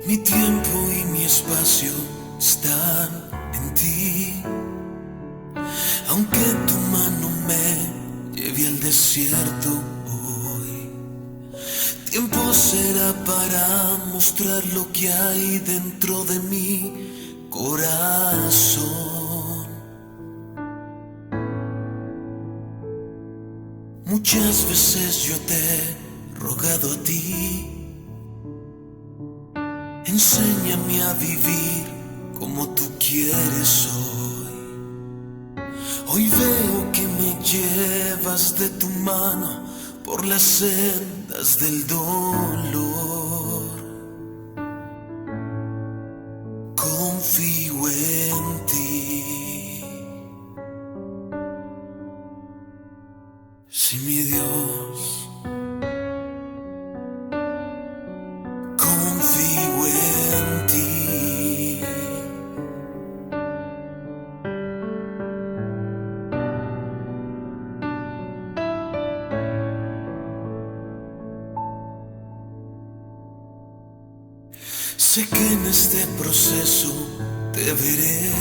Mi tiempo y mi espacio están en ti. Aunque tu mano me lleve al desierto hoy, tiempo será para mostrar lo que hay dentro de mi corazón. Muchas veces yo te he rogado a ti, enséñame a vivir como tú quieres hoy. Hoy veo que me llevas de tu mano por las sendas del dolor. Confío en ti, sí, mi Dios. Confío en ti. Sé que en este proceso te veré,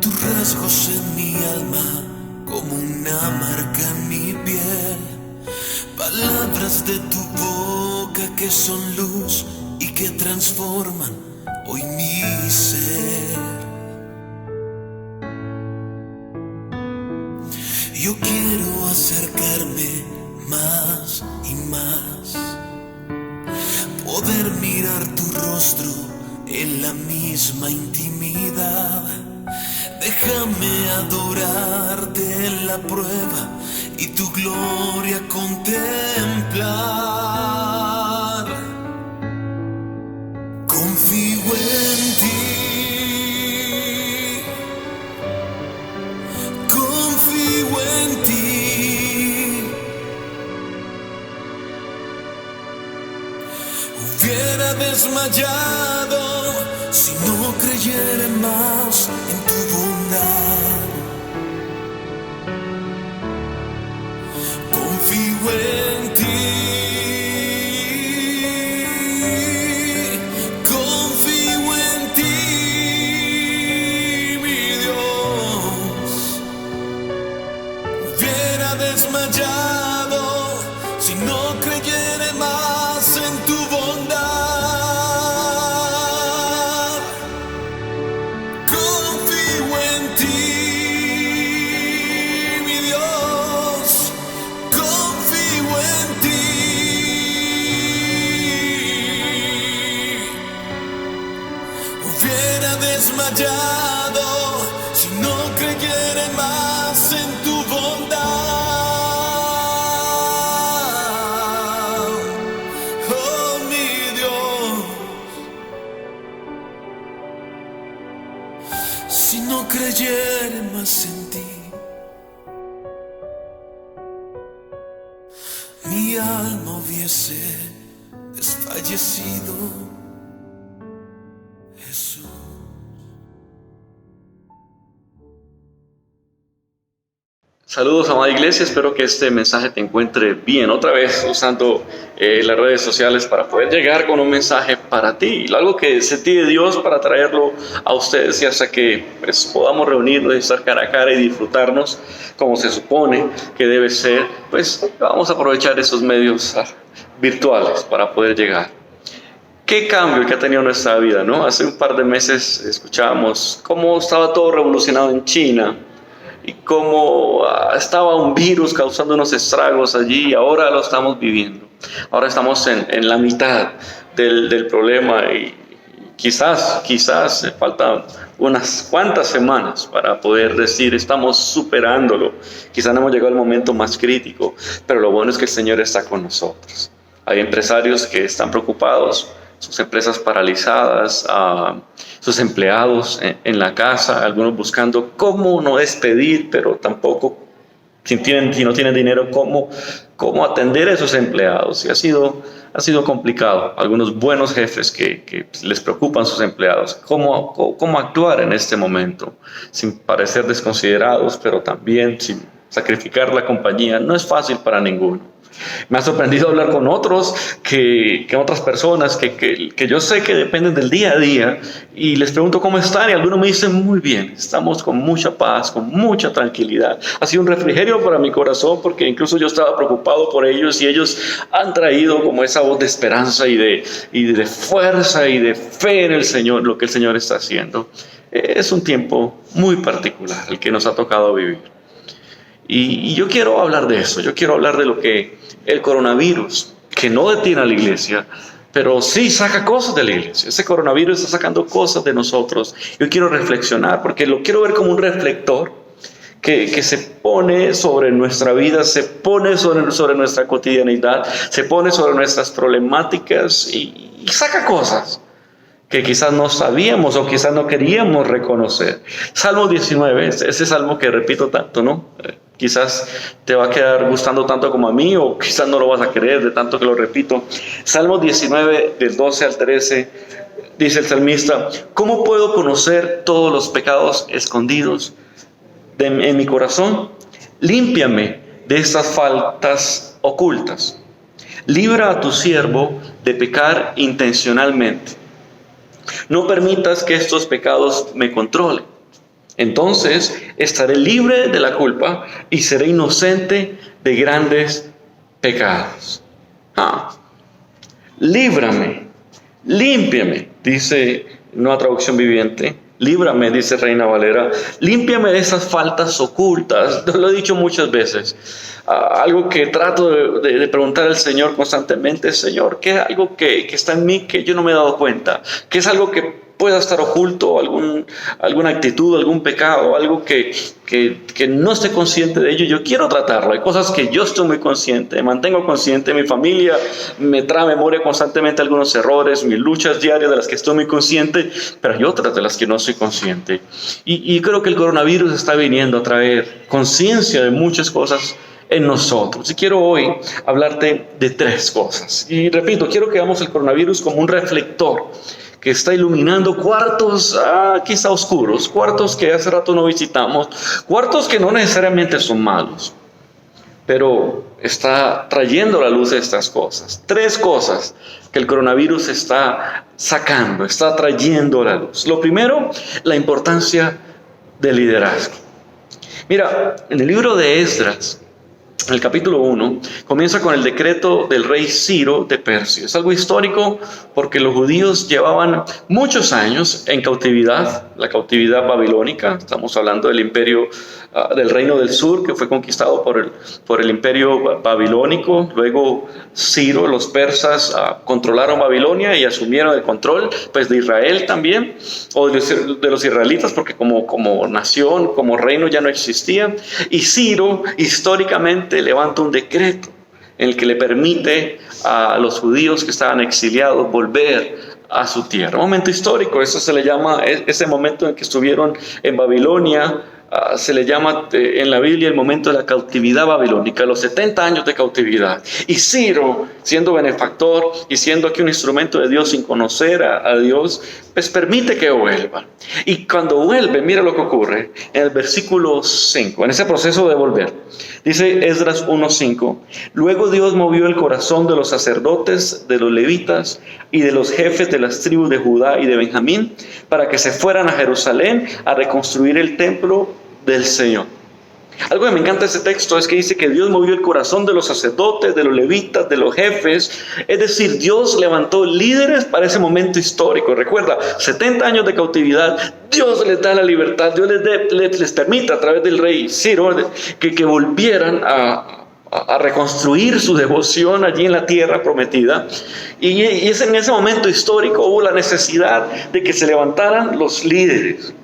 tus rasgos en mi alma como una marca en mi piel, palabras de tu boca que son luz y que transforman hoy mi ser. Yo quiero acercarme más y más, poder mirar tu rostro en la misma intimidad. Déjame adorarte en la prueba y tu gloria contemplar. Confío en ti, confío en ti. Hubiera desmayado si no creyera más en tu bondad. Confío en ti, confío en ti, mi Dios. Hubiera desmayado si no creyera más en tu bondad. Confío en ti, mi Dios. Confío en ti. Hubiera desmayado si no creyera más en tu bondad. Oh, mi Dios. Si no creyera más en ti, mi alma hubiese desfallecido, Jesús. Saludos, amada iglesia, espero que este mensaje te encuentre bien. Otra vez usando las redes sociales para poder llegar con un mensaje para ti, algo que sentí de Dios para traerlo a ustedes y hasta que pues, podamos reunirnos y estar cara a cara y disfrutarnos como se supone que debe ser, pues vamos a aprovechar esos medios virtuales para poder llegar. ¿Qué cambio que ha tenido nuestra vida, no? Hace un par de meses escuchábamos cómo estaba todo revolucionado en China y cómo estaba un virus causando unos estragos allí, y ahora lo estamos viviendo. Ahora estamos en la mitad del problema y quizás faltan unas cuantas semanas para poder decir estamos superándolo. Quizás no hemos llegado al momento más crítico, pero lo bueno es que el Señor está con nosotros. Hay empresarios que están preocupados, sus empresas paralizadas, sus empleados en la casa, algunos buscando cómo no despedir, pero tampoco, si no tienen dinero, cómo atender a esos empleados. Y ha sido complicado. Algunos buenos jefes que les preocupan sus empleados, cómo actuar en este momento, sin parecer desconsiderados, pero también sin sacrificar la compañía. No es fácil para ninguno. Me ha sorprendido hablar con otros, otras personas que yo sé que dependen del día a día, y les pregunto cómo están y algunos me dicen muy bien, estamos con mucha paz, con mucha tranquilidad. Ha sido un refrigerio para mi corazón porque incluso yo estaba preocupado por ellos y ellos han traído como esa voz de esperanza y de fuerza y de fe en el Señor, lo que el Señor está haciendo. Es un tiempo muy particular el que nos ha tocado vivir. Y yo quiero hablar de eso, yo quiero hablar de lo que el coronavirus, que no detiene a la iglesia, pero sí saca cosas de la iglesia. Ese coronavirus está sacando cosas de nosotros. Yo quiero reflexionar porque lo quiero ver como un reflector que se pone sobre nuestra vida, se pone sobre nuestra cotidianidad, se pone sobre nuestras problemáticas y saca cosas que quizás no sabíamos o quizás no queríamos reconocer. Salmo 19, ese salmo que repito tanto, ¿no? Quizás te va a quedar gustando tanto como a mí o quizás no lo vas a creer de tanto que lo repito. Salmo 19, del 12 al 13, dice el salmista: ¿cómo puedo conocer todos los pecados escondidos en mi corazón? Límpiame de estas faltas ocultas. Libra a tu siervo de pecar intencionalmente. No permitas que estos pecados me controlen. Entonces estaré libre de la culpa y seré inocente de grandes pecados. Líbrame, límpiame, dice Nueva Traducción Viviente. Líbrame, dice Reina Valera. Límpiame de esas faltas ocultas. Lo he dicho muchas veces. Algo que trato de preguntar al Señor constantemente: Señor, ¿qué es algo que está en mí que yo no me he dado cuenta? ¿Qué es algo que pueda estar oculto? Alguna actitud, algún pecado, algo que no esté consciente de ello. Yo quiero tratarlo. Hay cosas que yo estoy muy consciente, me mantengo consciente. Mi familia me trae a memoria constantemente algunos errores, mis luchas diarias de las que estoy muy consciente, pero hay otras de las que no soy consciente. Y creo que el coronavirus está viniendo a traer conciencia de muchas cosas en nosotros. Y quiero hoy hablarte de 3 cosas. Y repito, quiero que veamos el coronavirus como un reflector que está iluminando cuartos quizá oscuros, cuartos que hace rato no visitamos, cuartos que no necesariamente son malos, pero está trayendo a la luz estas cosas. 3 cosas que el coronavirus está sacando, está trayendo a la luz. Lo primero, la importancia del liderazgo. Mira, en el libro de Esdras, en el capítulo 1, comienza con el decreto del rey Ciro de Persia. Es algo histórico porque los judíos llevaban muchos años en cautividad, la cautividad babilónica. Estamos hablando del imperio del reino del sur, que fue conquistado por el imperio babilónico. Luego Ciro, los persas controlaron Babilonia y asumieron el control pues, de Israel también, o de los israelitas, porque como nación, como reino ya no existía. Y Ciro históricamente levanta un decreto en el que le permite a los judíos que estaban exiliados volver a su tierra. Un momento histórico, eso se le llama, ese momento en que estuvieron en Babilonia, se le llama en la Biblia el momento de la cautividad babilónica, los 70 años de cautividad. Y Ciro, siendo benefactor y siendo aquí un instrumento de Dios sin conocer a Dios, pues permite que vuelvan. Y cuando vuelve, mira lo que ocurre en el versículo 5, en ese proceso de volver. Dice Esdras 1:5: luego Dios movió el corazón de los sacerdotes, de los levitas y de los jefes de las tribus de Judá y de Benjamín para que se fueran a Jerusalén a reconstruir el templo del Señor. Algo que me encanta de este texto es que dice que Dios movió el corazón de los sacerdotes, de los levitas, de los jefes. Es decir, Dios levantó líderes para ese momento histórico. Recuerda, 70 años de cautividad, Dios les da la libertad, Dios les permite a través del rey Ciro que volvieran a reconstruir su devoción allí en la tierra prometida. Y es en ese momento histórico hubo la necesidad de que se levantaran los líderes,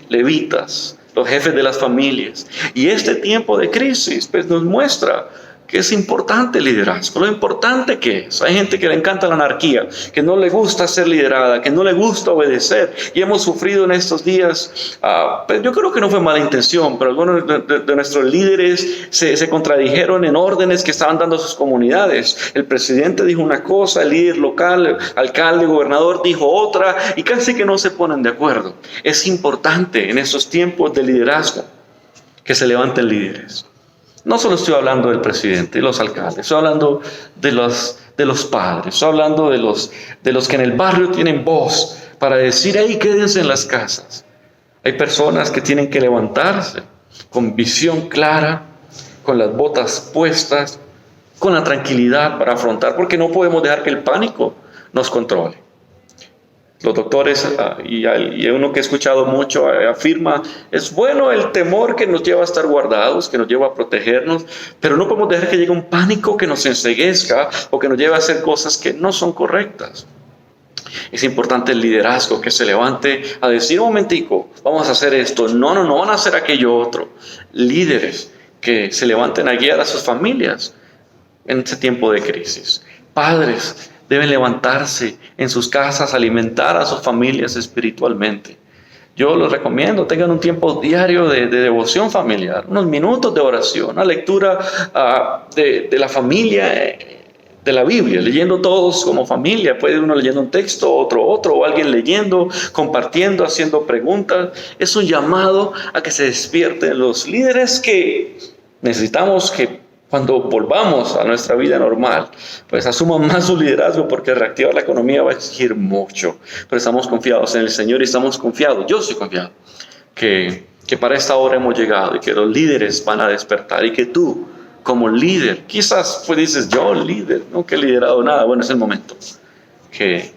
levitas, los jefes de las familias. Y este tiempo de crisis pues nos muestra que es importante el liderazgo, lo importante que es. Hay gente que le encanta la anarquía, que no le gusta ser liderada, que no le gusta obedecer. Y hemos sufrido en estos días, yo creo que no fue mala intención, pero algunos de nuestros líderes se contradijeron en órdenes que estaban dando a sus comunidades. El presidente dijo una cosa, el líder local, alcalde, gobernador dijo otra, y casi que no se ponen de acuerdo. Es importante en estos tiempos de liderazgo que se levanten líderes. No solo estoy hablando del presidente y los alcaldes, estoy hablando de los padres, estoy hablando de los que en el barrio tienen voz para decir, hey, quédense en las casas. Hay personas que tienen que levantarse con visión clara, con las botas puestas, con la tranquilidad para afrontar, porque no podemos dejar que el pánico nos controle. Los doctores, y uno que he escuchado mucho, afirma, es bueno el temor que nos lleva a estar guardados, que nos lleva a protegernos, pero no podemos dejar que llegue un pánico que nos enceguezca o que nos lleve a hacer cosas que no son correctas. Es importante el liderazgo que se levante a decir, un momentico, vamos a hacer esto, no van a hacer aquello otro. Líderes que se levanten a guiar a sus familias en este tiempo de crisis. Padres deben levantarse en sus casas, alimentar a sus familias espiritualmente. Yo los recomiendo, tengan un tiempo diario de devoción familiar, unos minutos de oración, una lectura de la familia, de la Biblia, leyendo todos como familia. Puede uno leyendo un texto, otro, o alguien leyendo, compartiendo, haciendo preguntas. Es un llamado a que se despierten los líderes que necesitamos que cuando volvamos a nuestra vida normal, pues asuman más su liderazgo, porque reactivar la economía va a exigir mucho. Pero estamos confiados en el Señor y estamos confiados, yo estoy confiado, que para esta hora hemos llegado y que los líderes van a despertar y que tú, como líder, quizás pues dices, yo líder, nunca he liderado nada. Bueno, es el momento que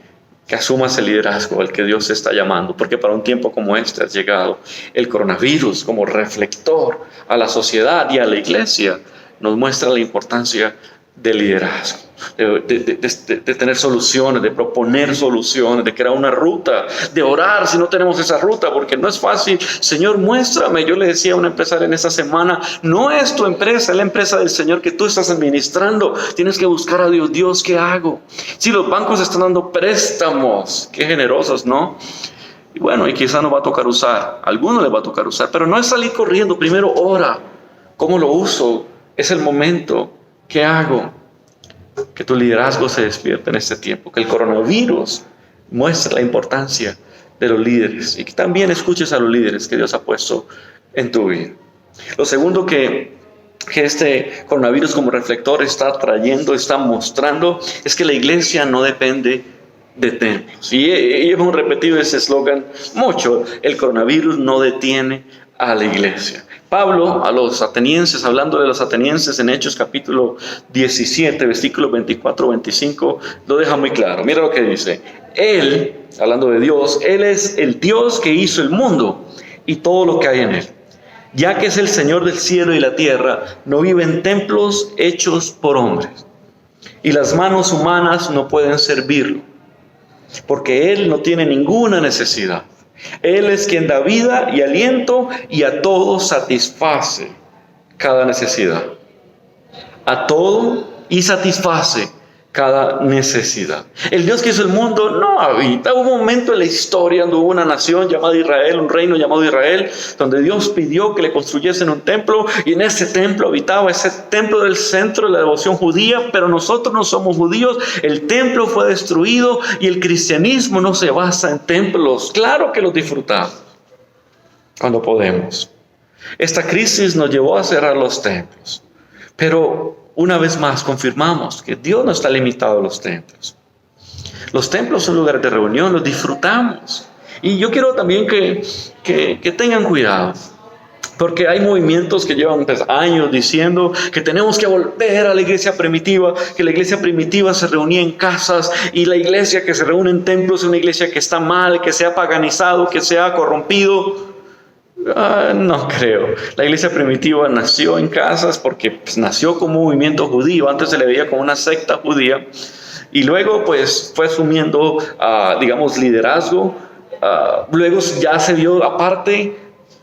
asumas el liderazgo al que Dios te está llamando, porque para un tiempo como este has llegado. El coronavirus como reflector a la sociedad y a la iglesia nos muestra la importancia del liderazgo, de tener soluciones, de proponer soluciones, de crear una ruta, de orar si no tenemos esa ruta, porque no es fácil. Señor, muéstrame. Yo le decía a una empresaria en esta semana, no es tu empresa, es la empresa del Señor que tú estás administrando. Tienes que buscar a Dios. Dios, ¿qué hago? Si los bancos están dando préstamos, qué generosos, ¿no? Y bueno, y quizá nos va a tocar usar, a algunos les va a tocar usar, pero no es salir corriendo. Primero ora. ¿Cómo lo uso? Es el momento. ¿Qué hago? Que tu liderazgo se despierte en este tiempo. Que el coronavirus muestre la importancia de los líderes. Y que también escuches a los líderes que Dios ha puesto en tu vida. Lo segundo que este coronavirus como reflector está trayendo, está mostrando, es que la iglesia no depende de templos. Y hemos repetido ese eslogan mucho. El coronavirus no detiene a la iglesia. Pablo a los atenienses, hablando de los atenienses en Hechos capítulo 17, versículos 24-25, lo deja muy claro. Mira lo que dice. Él, hablando de Dios, Él es el Dios que hizo el mundo y todo lo que hay en él. Ya que es el Señor del cielo y la tierra, no vive en templos hechos por hombres. Y las manos humanas no pueden servirlo, porque Él no tiene ninguna necesidad. Él es quien da vida y aliento y a todos satisface cada necesidad. A todo y satisface cada necesidad. El Dios que hizo el mundo no habita. Hubo un momento en la historia donde hubo una nación llamada Israel, un reino llamado Israel, donde Dios pidió que le construyesen un templo, y en ese templo habitaba ese templo del centro de la devoción judía, pero nosotros no somos judíos. El templo fue destruido y el cristianismo no se basa en templos. Claro que los disfrutamos cuando podemos. Esta crisis nos llevó a cerrar los templos, pero una vez más confirmamos que Dios no está limitado a los templos. Los templos son lugares de reunión, los disfrutamos. Y yo quiero también que tengan cuidado, porque hay movimientos que llevan años diciendo que tenemos que volver a la iglesia primitiva, que la iglesia primitiva se reunía en casas, y la iglesia que se reúne en templos es una iglesia que está mal, que se ha paganizado, que se ha corrompido. No creo. La iglesia primitiva nació en casas porque nació como un movimiento judío. Antes se le veía como una secta judía, y luego pues fue asumiendo digamos liderazgo. Luego ya se vio aparte,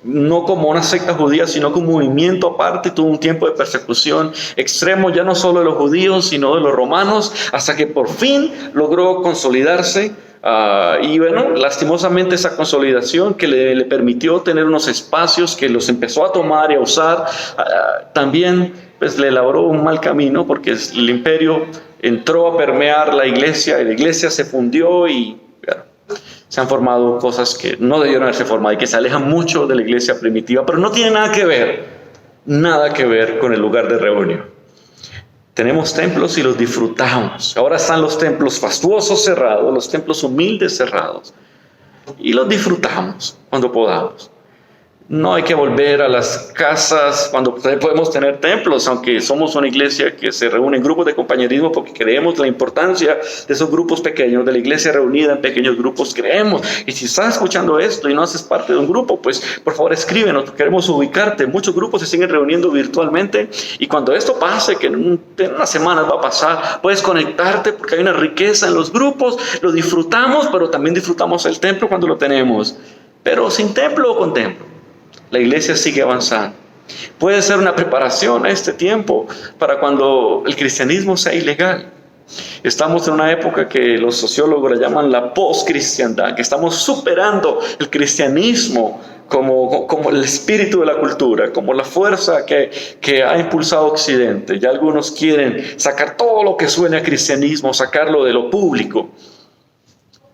no como una secta judía, sino como un movimiento aparte. Tuvo un tiempo de persecución extremo, ya no solo de los judíos sino de los romanos, hasta que por fin logró consolidarse. Y bueno, lastimosamente esa consolidación que le permitió tener unos espacios que los empezó a tomar y a usar, también pues le elaboró un mal camino, porque el imperio entró a permear la iglesia y la iglesia se fundió, y bueno, se han formado cosas que no debieron haberse formado y que se alejan mucho de la iglesia primitiva, pero no tiene nada que ver nada que ver con el lugar de reunión. Tenemos templos y los disfrutamos. Ahora están los templos fastuosos cerrados, los templos humildes cerrados. Y los disfrutamos cuando podamos. No hay que volver a las casas cuando podemos tener templos, aunque somos una iglesia que se reúne en grupos de compañerismo porque creemos la importancia de esos grupos pequeños, de la iglesia reunida en pequeños grupos, creemos. Y si estás escuchando esto y no haces parte de un grupo, pues por favor escríbenos, queremos ubicarte. Muchos grupos se siguen reuniendo virtualmente y cuando esto pase, que en unas semanas va a pasar, puedes conectarte porque hay una riqueza en los grupos, lo disfrutamos, pero también disfrutamos el templo cuando lo tenemos. Pero sin templo o con templo, la iglesia sigue avanzando. Puede ser una preparación a este tiempo para cuando el cristianismo sea ilegal. Estamos en una época que los sociólogos la llaman la post-cristiandad, que estamos superando el cristianismo como el espíritu de la cultura, como la fuerza que ha impulsado Occidente. Ya algunos quieren sacar todo lo que suene a cristianismo, sacarlo de lo público.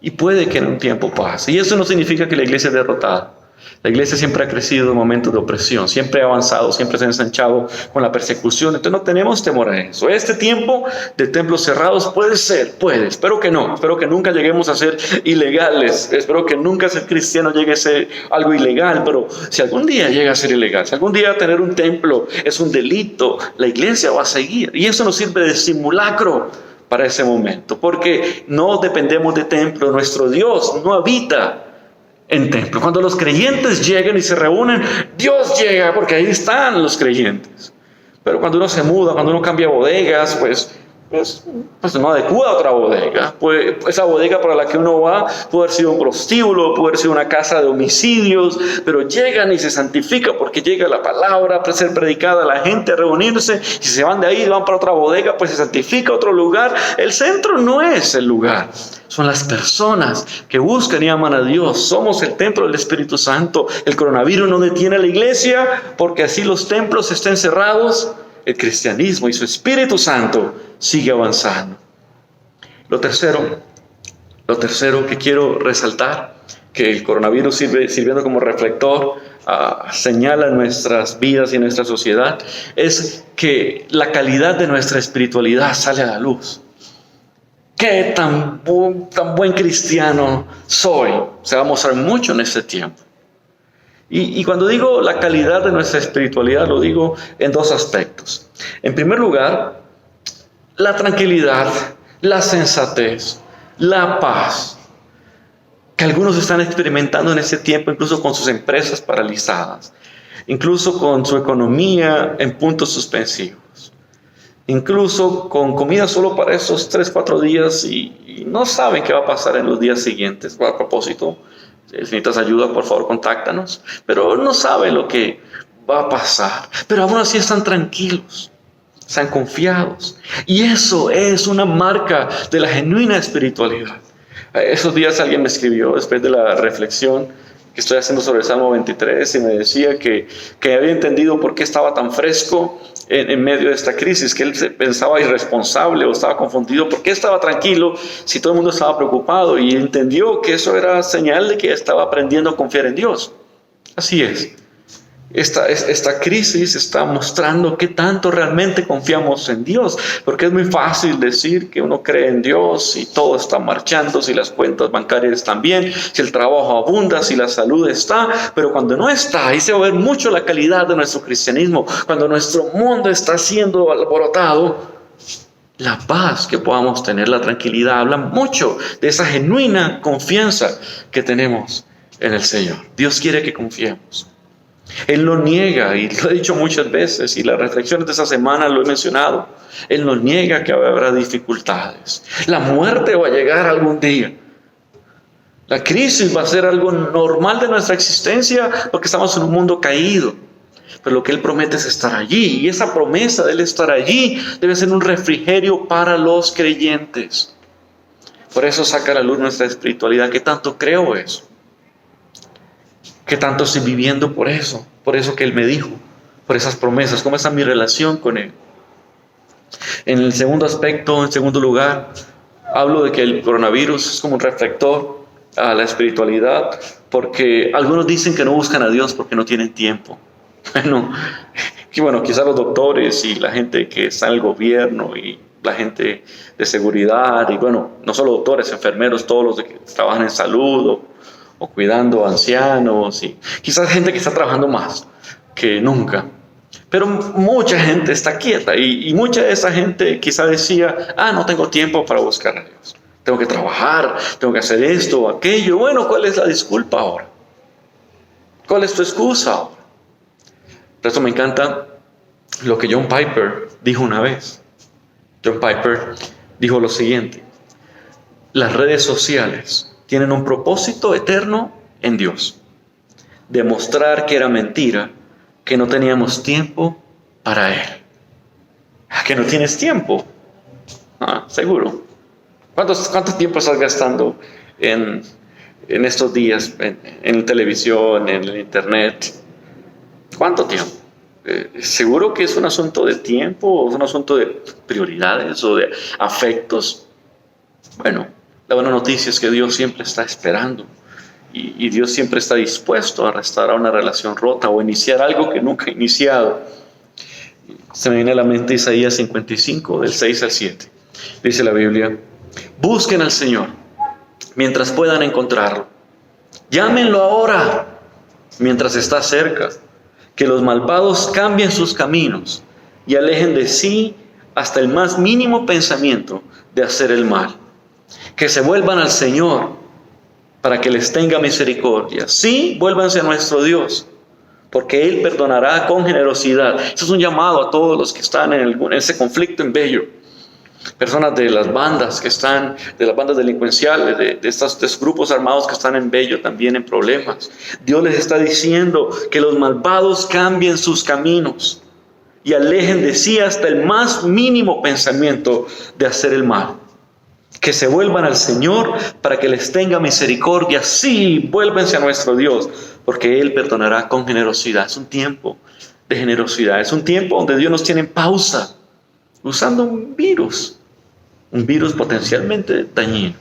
Y puede que en un tiempo pase. Y eso no significa que la iglesia es derrotada. La iglesia siempre ha crecido en momentos de opresión, siempre ha avanzado, siempre se ha ensanchado con la persecución. Entonces no tenemos temor a eso. Este tiempo de templos cerrados puede, espero que no, espero que nunca lleguemos a ser ilegales, espero que nunca ser cristiano llegue a ser algo ilegal, pero si algún día llega a ser ilegal, si algún día tener un templo es un delito, la iglesia va a seguir y eso nos sirve de simulacro para ese momento, porque no dependemos de templo, nuestro Dios no habita en templo. Cuando los creyentes llegan y se reúnen, Dios llega porque ahí están los creyentes. Pero cuando uno se muda, cuando uno cambia bodegas, pues no adecua a otra bodega. Pues esa bodega para la que uno va puede haber sido un prostíbulo, puede haber sido una casa de homicidios, pero llegan y se santifica porque llega la palabra para ser predicada, la gente a reunirse, y si se van de ahí y van para otra bodega, pues se santifica otro lugar. El centro no es el lugar, son las personas que buscan y aman a Dios. Somos el templo del Espíritu Santo. El coronavirus no detiene a la iglesia porque así los templos estén cerrados. El cristianismo y su Espíritu Santo sigue avanzando. Lo tercero que quiero resaltar, que el coronavirus sirviendo como reflector, señala nuestras vidas y nuestra sociedad, es que la calidad de nuestra espiritualidad sale a la luz. ¿Qué tan buen cristiano soy? Se va a mostrar mucho en este tiempo. Y cuando digo la calidad de nuestra espiritualidad, lo digo en dos aspectos. En primer lugar, la tranquilidad, la sensatez, la paz, que algunos están experimentando en este tiempo, incluso con sus empresas paralizadas, incluso con su economía en puntos suspensivos, incluso con comida solo para esos 3-4 días y no saben qué va a pasar en los días siguientes. A propósito, si necesitas ayuda, por favor, contáctanos. Pero no saben lo que va a pasar. Pero aún así están tranquilos, están confiados. Y eso es una marca de la genuina espiritualidad. Esos días alguien me escribió, después de la reflexión que estoy haciendo sobre el Salmo 23, y me decía que había entendido por qué estaba tan fresco en medio de esta crisis, que él se pensaba irresponsable o estaba confundido. ¿Por qué estaba tranquilo si todo el mundo estaba preocupado? Y entendió que eso era señal de que estaba aprendiendo a confiar en Dios. Así es. Esta crisis está mostrando qué tanto realmente confiamos en Dios, porque es muy fácil decir que uno cree en Dios y todo está marchando, si las cuentas bancarias están bien, si el trabajo abunda, si la salud está, pero cuando no está, ahí se va a ver mucho la calidad de nuestro cristianismo. Cuando nuestro mundo está siendo alborotado, la paz que podamos tener, la tranquilidad, habla mucho de esa genuina confianza que tenemos en el Señor. Dios quiere que confiemos. Él no niega, y lo he dicho muchas veces, y las reflexiones de esta semana lo he mencionado. Él no niega que habrá dificultades. La muerte va a llegar algún día. La crisis va a ser algo normal de nuestra existencia porque estamos en un mundo caído. Pero lo que Él promete es estar allí, y esa promesa de Él estar allí debe ser un refrigerio para los creyentes. Por eso saca a la luz nuestra espiritualidad. ¿Qué tanto creo eso? ¿Qué tanto estoy viviendo por eso? Por eso que Él me dijo, por esas promesas. ¿Cómo está mi relación con Él? En el segundo aspecto, en segundo lugar, hablo de que el coronavirus es como un reflector a la espiritualidad, porque algunos dicen que no buscan a Dios porque no tienen tiempo. Bueno, que bueno, quizás los doctores y la gente que está en el gobierno y la gente de seguridad y bueno, no solo doctores, enfermeros, todos los que trabajan en salud o cuidando ancianos y quizás gente que está trabajando más que nunca. Pero mucha gente está quieta y mucha de esa gente quizá decía, no tengo tiempo para buscar a Dios. Tengo que trabajar, tengo que hacer esto o aquello. Bueno, ¿cuál es la disculpa ahora? ¿Cuál es tu excusa ahora? Por eso me encanta lo que John Piper dijo una vez. John Piper dijo lo siguiente: las redes sociales tienen un propósito eterno en Dios. Demostrar que era mentira, que no teníamos tiempo para Él. ¿Que no tienes tiempo? Seguro. ¿Cuánto tiempo estás gastando en estos días en televisión, en el internet? ¿Cuánto tiempo? ¿Seguro que es un asunto de tiempo o es un asunto de prioridades o de afectos? Bueno, la buena noticia es que Dios siempre está esperando y Dios siempre está dispuesto a restaurar una relación rota o iniciar algo que nunca ha iniciado. Se me viene a la mente Isaías 55, del 6 al 7. Dice la Biblia: busquen al Señor mientras puedan encontrarlo. Llámenlo ahora mientras está cerca. Que los malvados cambien sus caminos y alejen de sí hasta el más mínimo pensamiento de hacer el mal. Que se vuelvan al Señor para que les tenga misericordia. Sí, vuélvanse a nuestro Dios, porque Él perdonará con generosidad. Eso es un llamado a todos los que están en ese conflicto en Bello. Personas de las bandas que están, de las bandas delincuenciales, de estos grupos armados que están en Bello también en problemas. Dios les está diciendo que los malvados cambien sus caminos y alejen de sí hasta el más mínimo pensamiento de hacer el mal. Que se vuelvan al Señor para que les tenga misericordia. Sí, vuélvense a nuestro Dios, porque Él perdonará con generosidad. Es un tiempo de generosidad, es un tiempo donde Dios nos tiene en pausa, usando un virus potencialmente dañino,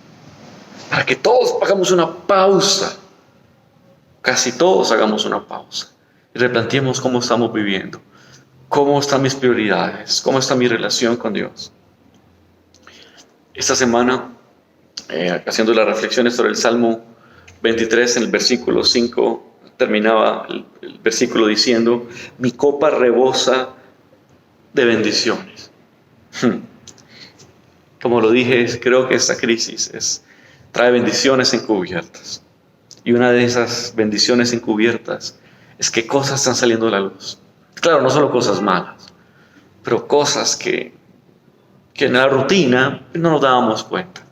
para que todos hagamos una pausa, casi todos hagamos una pausa y replanteemos cómo estamos viviendo, cómo están mis prioridades, cómo está mi relación con Dios. Esta semana, haciendo las reflexiones sobre el Salmo 23, en el versículo 5, terminaba el versículo diciendo: mi copa rebosa de bendiciones. Como lo dije, creo que esta crisis trae bendiciones encubiertas. Y una de esas bendiciones encubiertas es que cosas están saliendo a la luz. Claro, no solo cosas malas, pero cosas que en la rutina no nos dábamos cuenta.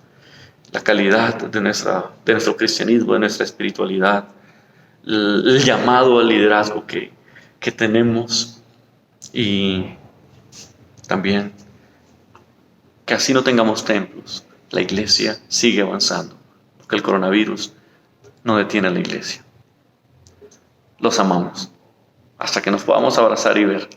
La calidad de nuestro cristianismo, de nuestra espiritualidad, el llamado al liderazgo que tenemos, y también que así no tengamos templos, la iglesia sigue avanzando, porque el coronavirus no detiene a la iglesia. Los amamos hasta que nos podamos abrazar y ver.